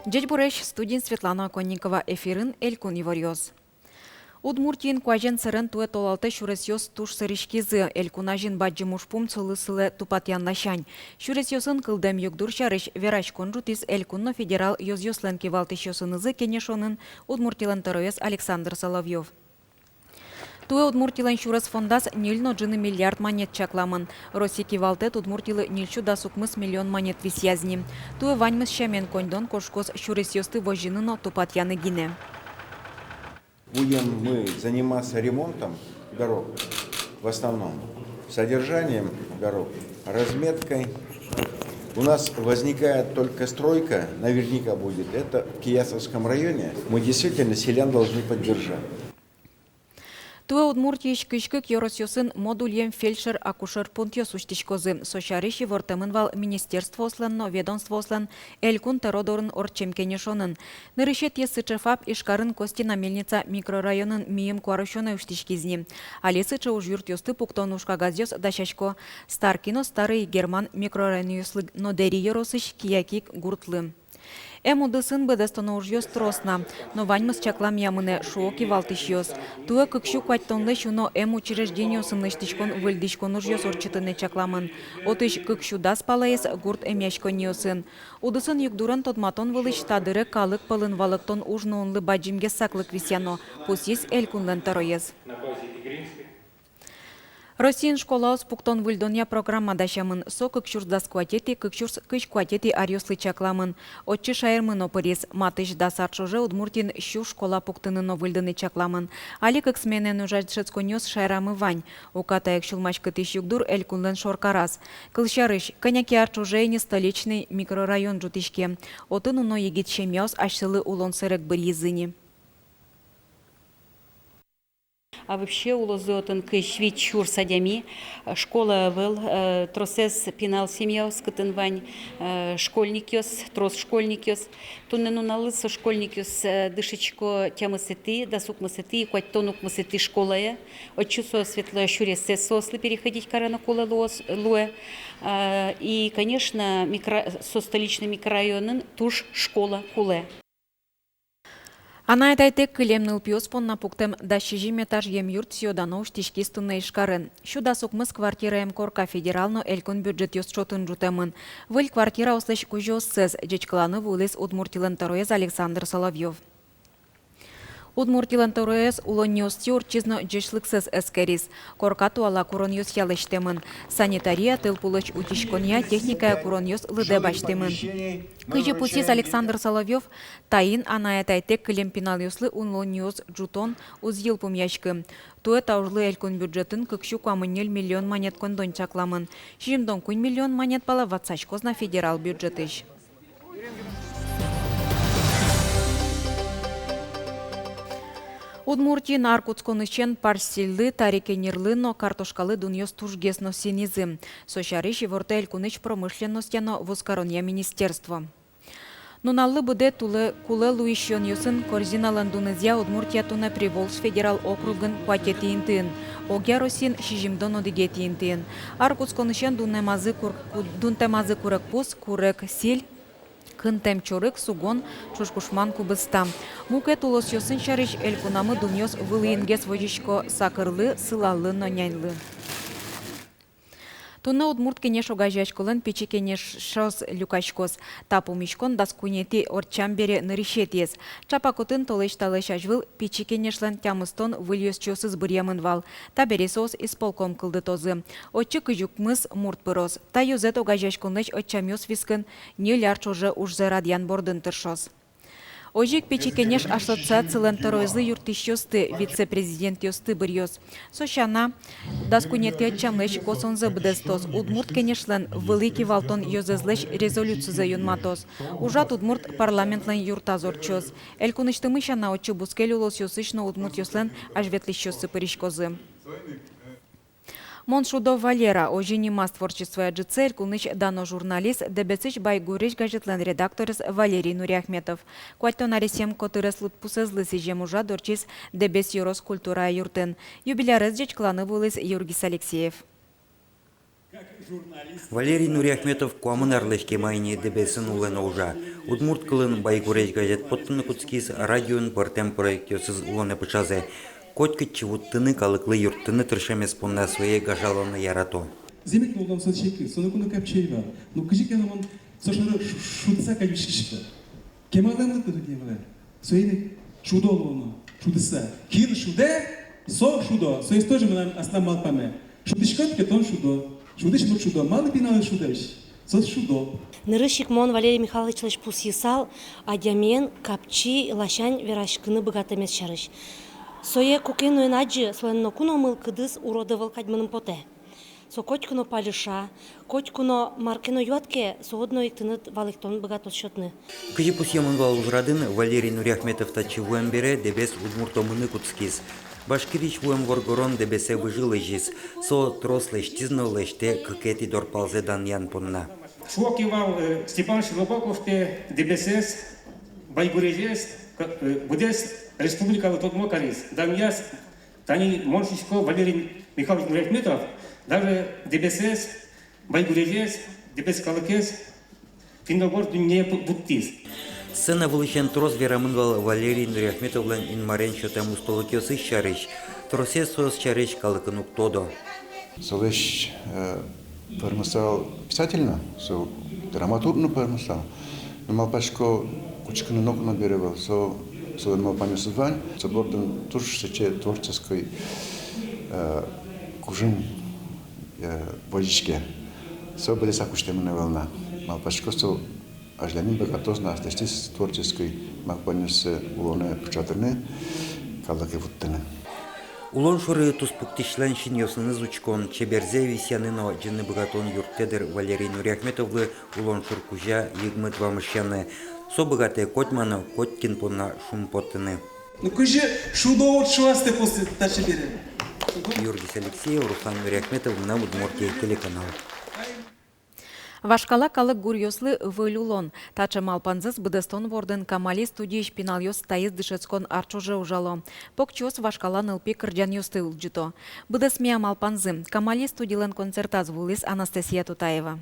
Дядь Буреш, студент Светлана Конникова, эфирын Элькун Иворьоз. Удмуртиин куажен сырын туэ толалты шуресьёс туш сырышкизы, Элькунажин баджимушпум цылысылы тупатянлашань. Шуресьёсын кылдем югдур шарыш вераш конжутис Элькунно федерал йозьёслен кивалтышьёсынызы кенешонын Удмуртилан тороес Александр Соловьев. Туэ Удмуртилан шурас фондас нильно джины миллиард монет чакламын. Росси кивалтет Удмуртилы нильчу да сукмыс миллион монет висязни. Туэ ваньмыс шамен коньдон кошкос шуресьёсты вожжыныно тупатяны гине. Будем мы заниматься ремонтом дорог, в основном содержанием дорог, разметкой. У нас возникает только стройка, наверняка будет, это в Киясовском районе. Мы действительно селян должны поддержать. Туэ Удмуртииш кышкык Yorosyoсын модульем фельдшер-акушер пунктёс уштишкозы. Сошариши вортамын вал министерство осланно, ведомство ослан, Элькун теродорын орчемкенешонын. Нырышет есычефап Ишкарын Костина Мельница микрорайонын мием куарышоны уштишкизни. Алесыча уж юрт ёсты пуктон ушкагазьёс дашашко. Старкино старый герман микрорайон нодери Yorosыш киякик гуртлы. Эмудысын быдыстоно уж ёс тросна, но ваньмыс чаклам ямыне шуоки валтышьёс. Туэ кыкшу кваттонлы шуно учреждение сынлыштишкон выльдишкон уж ёс орчытыны чакламын. Отыш кыкшу дас палаес гурт эмяшкон ёсын. Удысын югдуран тотматон вылыш тадыры калык пылын валыктон уж нонлы баджимге саклык висяно, пусис Элькунлен тароез. Россиян школа спуктон выльдония программа дашамын. Со кыкшурс дас кватети, кыкшурс кыш кватети арьослы чакламын. Отчы шайырмын опырес. Матыш дас арчоже Удмуртин щу школа пуктыныно выльдыны чакламын. Али кык сменен ужачшец конёс шайрамы вань. Уката як шулмачкы тыш югдур Элькунлен шоркарас. Кылшарыш, коняки арчуже не столичный микрорайон жутишке. Отын уно егит шемяус ашсылы улон сырык бір езыни. А вообще у лозотон кышвит чур садями школа был тросес пинал семья скотенвань школьникёс трос школьникёс туннену налысо школьникёс дышечко тямысыты досуг мысыты квать тонук мысыты школая отчусо светлое шуресе сослы переходить карана кола луэ и конечно со столичным микрорайоном туш школа куле. Ана айтайтек кылемныл пиоспон напуктем да шижим этаж емюрт сьодано уштишки стунна ишкарын. Шуда сукмыс квартира корка федерално Элькун бюджет ёсчотын жутемын. Выль квартира услыш кужо сэз, жечкаланы вулыс Удмуртилан тароез Александр Соловьев. Удмуртилан тароез улоньёс чизно жешлыксыз эскерис. Корка туала куроньёс ялыштемын. Санитария тыл пулыч утишкония техникая куроньёс лыде баштемын. Кыжы пусис Александр Соловьев таин анайтайтек кылем пиналюслы улоньёс жутон уз йылпум яшкы. Туэ таужлы Элькун бюджетін кыкшу куамыннел миллион монет кондон чакламын. Шижимдон кунь миллион монет пала ватсачкоз на федерал бюджетыш. Удмуртин Аркутсконычен парсиллы, тарикенерлы, но картошкалы дуньёс тужгесно синизы. Сошариш и ворте Элькуныч промышленностяно воскаронья министерство. Нуналлы буде куле луишон ёсын корзиналан дунызя Удмуртия туне Приволжск федерал округын кватетиинтын. Огя Росин шижимдон одигетиинтын. Аркутсконычен дунтемазы курек пус, курек силь, Кынтем чорык сугон чушкушман кубыста. Мукет улос ёсын шариш Элькунамы дуньёс вылыингес водичко сакырлы, сылаллы, нонянлы. Туна Удмурт кенеш огажачколын печи кенеш шос люкачкос. Тапу мишкон даскунети орчамбере ныришетес. Чапакотын толеш-талеш ажвыл печи кенешлен тямыстон выльёс чосыз бырьямын вал. Табересос исполком кылды тозы. Отчы кыжукмыз мурт пырос. Та юзет огажачколныч отчамёс вискын нелярч уже ужзе радьян бордын тыршос. Ожик печи кенеш ассоциациялен тароезлы юртищёсты вице-президент ёсты бырьёс. Сошана даскунети отчамлеш косонзы бдестос. Удмурт кенешлен вылыки валтон ёзезлеш резолюцизы юнматос. Ужат Удмурт парламентлен юртазорчос. Элькуныштымы шана отчы бускелюлос ёсышно Удмурт ёслен ажветлищёсы пыришкозы. Моншудо Валера ожинимас творчество джицель куныч дано журналист дебецич байгуриш газетлен редакторис Валерий Нуряхметов. Квальтонарисем котырес лутпусезлы сижем ужа дорчис дебес юрос культура юртын. Юбилярыз кланы вулыс Юргис Алексеев. Валерий Нуряхметов коммунарлышке майни дебесін улын ожа. Удмурт кылын байгуреш газет поттыны куцкис радион бартем проектёсыз улыны пычазе. Котькычы уттыны калыклы юрттыны тыршемес понна своей гажаланы ярато. Земек олдам со чеки, соны куну капчеева. Ну кыжик янаман сошары шудыса кайвишкишпа. Кемадан лыты дегелер. Сойны шудо олону, шудыса. Кин шуде, со шудо. Соис тоже мы основ малпаме. Шудышкат кетон шудо. Шудыш мут шудо. Малы пиналы шудеш. Сос шудо. Нырышик мон Валерий Михайлович лыш пусисал, адямен капчи лащань верашкыны богатымес чарыш. Сое кукену энаджи, сленно куно мыл кыдыс уродовал кадьманым поте. Со котькуно палиша, котькуно маркино юатке, соодно иктыныт валыктон богатот счетны. Кыжи пусьемын вал ужрадын Валерий Нуряхметов тачы вуэм бере дебес удмуртомыны куцкис. Башкирич вуэм горгорон дебесе выжилы жис, со трослэш тизнолэш те кыкети дорпалзе дан ян понна. Шуокивал Степан Шилобоков те ДБСС, Байгурежес, Будес, Республика Лототмокарис, Дамьяс, Тани Моншичко, Валерий Михайлович Нуряхметов, даже ДБСС, Байгурежес, ДБС Калыкес, Финногор не буттис. Сцена вылычен трос верамынвал Валерий Нуряхметовлен инмарен шотем устолокёсы чарыш, тросе сос чарыш калыкынук тодо. Солеш пермысал писательно, со драматургно пермысал. Но малпашко кучкину ногу беревал, со малпаню звань, со бордом туш сече творческой кужин водичке. Со были сакуштемная волна. Малпашко со ажлянин богатозна астестис творческой малпаню с улоне печатарны, калаки вуттыны. Улон шуры туспуктишлен шиньосыны зучкон чеберзе висяныно джинны богатон юрттедер Валерий Нуряхметовлы улон шур кужа егмыт вамышяны. Со богатые котманы коткин понна шумпоттыны. Ну кыжи шудо от шуасты после тачи бере. Юргис Алексеев, Руслан Нуряхметов, на Удмуртия телеканал. Вашкала калык гурьослы вылюлон. Тача малпанзыс быдестон ворден камали студии шпинал йос таиз дышецкон арчуже ужало. Покчос вашкала нылпи кырджан йосты улджито. Быдесмия малпанзы. Камали студилен концертаз вулис Анастасия Тутаева.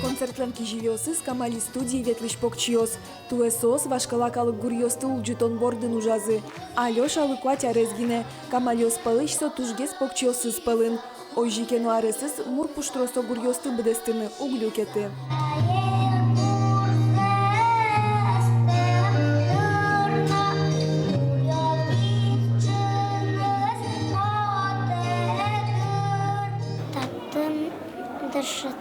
Концертлен киживиосыз камали студии ветлиш покчиос. Туэсос вашкала калык гурьосты улджитон бордын ужазы. Алёша лыкуатя резгине. Камалиос палышсо тужгес покчиосыз пылын. Ойжикену аресыз мур пуштросо гурьосты быдестыны углюкеты. Татын дышыт.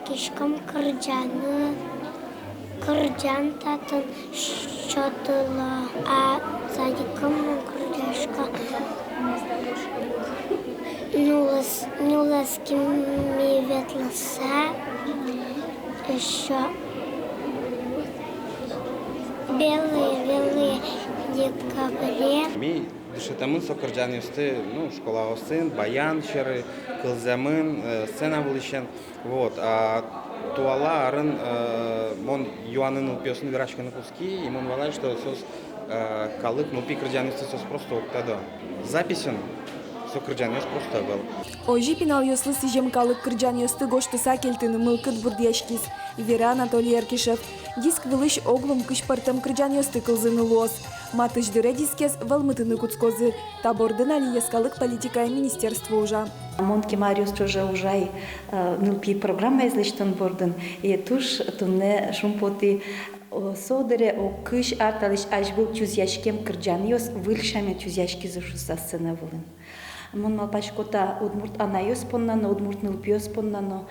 Кишкам кырджан татын шотыла, а садикам кырджашка нулас кими ветласа, еще белые декабре. Ми дышатамын сокырджан юсты, ну, школа осын, баян шеры, кылзамын, сцена вылышен. Вот, а туала арын мон юанын упьёсын верашканы куски, и мон валай, что сос калык, ну, пикырджан юсты сос просто октадо. Записен сокырджан юс просто был. Ойжи пинал йослы сижем калык кырджан йосты гоштыса келтыны мылкыт бурдияшкис. Вера Анатолий Еркишев. Диск вылыш оглум кышпартым кырджан йосты кылзыны лос. Матыш дыре дискес валмытыны куцкозы. Табордын али ескалык политикая министерство ужа. Монки Мариус тоже ужай нылпи программа излечтон бордын. И туш тунне шумпоти содере о кыш арталыш ажбыл чузяшкем кырджан йос выльшаме чузяшки зашуса сцена вылын. Мон малпачкота удмурт анайос поннано, удмурт нылпиос поннано,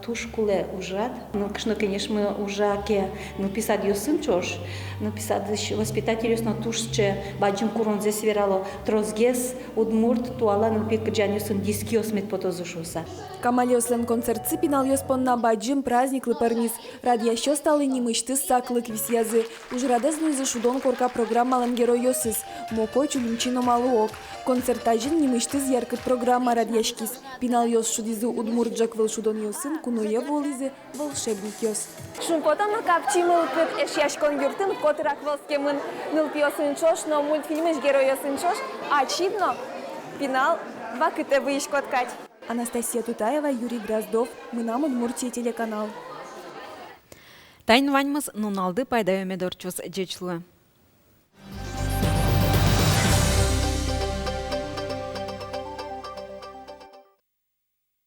тушкуле ужат. Ну, конечно, ужаке написать йосын чош, написать воспитатель йосно тушче, баджим куронзе сверало, трозгес, удмурт, туала нылпи кырджан йосын дискиос медпотозушуса. Камалиослен концертцы пинал йос понна баджим праздник лыпарнис. Радиящо сталы немышты саклык висязы. Уж радезну из шудон корка программалан герой йосыз. Моко чулимчино малуок. Концертажин немышты иштиз яркыт программа радьяшкис. Пинал ёс шудизы удмурджак выл шудон ёсын, куное волизы волшебник ёс. Шумпотом капчи мылкыт эшяшкон юртын котырак волскемын нылпиосын чош, но мультфильмыш героясын чош, очевидно, пинал вакыте выишкоткать. Анастасия Тутаева, Юрий Дроздов. Мы нам Удмуртия телеканал. Тайн ваньмыз нуналды пайда өмедорчус джечлуы.